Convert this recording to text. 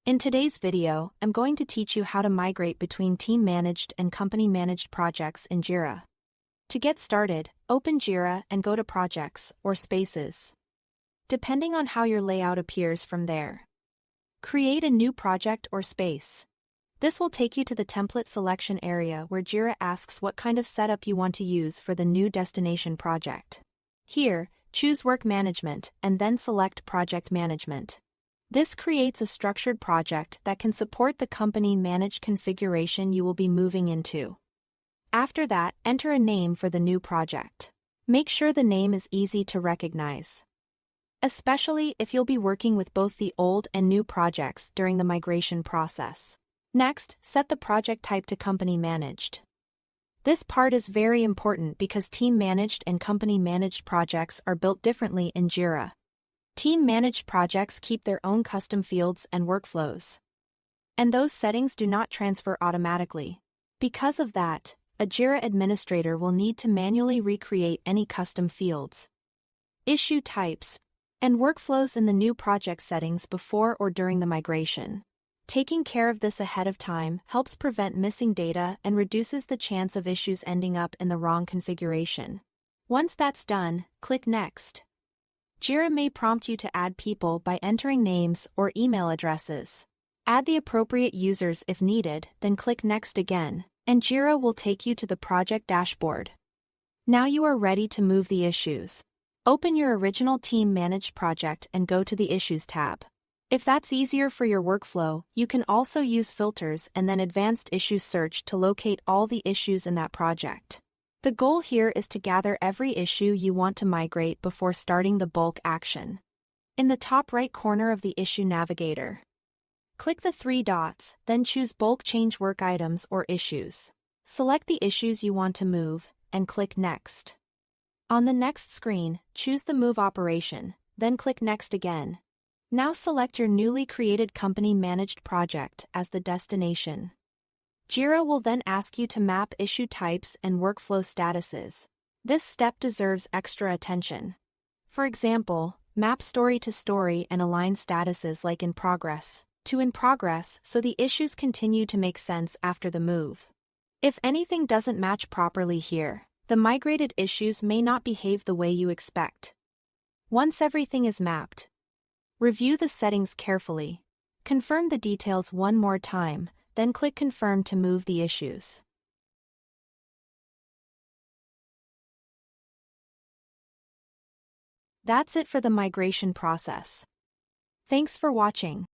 In today's video, I'm going to teach you how to migrate between team-managed and company-managed projects in Jira. To get started, open Jira and go to Projects or Spaces. Depending on how your layout appears from there. Create a new project or space. This will take you to the template selection area where Jira asks what kind of setup you want to use for the new destination project. Here, choose Work Management and then select Project Management. This creates a structured project that can support the company-managed configuration you will be moving into. After that, enter a name for the new project. Make sure the name is easy to recognize, especially if you'll be working with both the old and new projects during the migration process. Next, set the project type to company managed. This part is very important because team-managed and company-managed projects are built differently in Jira. Team-managed projects keep their own custom fields and workflows, and those settings do not transfer automatically. Because of that, a Jira administrator will need to manually recreate any custom fields, issue types, and workflows in the new project settings before or during the migration. Taking care of this ahead of time helps prevent missing data and reduces the chance of issues ending up in the wrong configuration. Once that's done, click Next. Jira may prompt you to add people by entering names or email addresses. Add the appropriate users if needed, then click Next again, and Jira will take you to the project dashboard. Now you are ready to move the issues. Open your original team-managed project and go to the Issues tab. If that's easier for your workflow, you can also use filters and then advanced issue search to locate all the issues in that project. The goal here is to gather every issue you want to migrate before starting the bulk action. In the top right corner of the Issue Navigator, click the three dots, then choose Bulk Change Work Items or Issues. Select the issues you want to move, and click Next. On the next screen, choose the Move operation, then click Next again. Now select your newly created company-managed project as the destination. Jira will then ask you to map issue types and workflow statuses. This step deserves extra attention. For example, map story to story and align statuses like in progress to in progress so the issues continue to make sense after the move. If anything doesn't match properly here, the migrated issues may not behave the way you expect. Once everything is mapped, review the settings carefully. Confirm the details one more time, then click Confirm to move the issues. That's it for the migration process. Thanks for watching.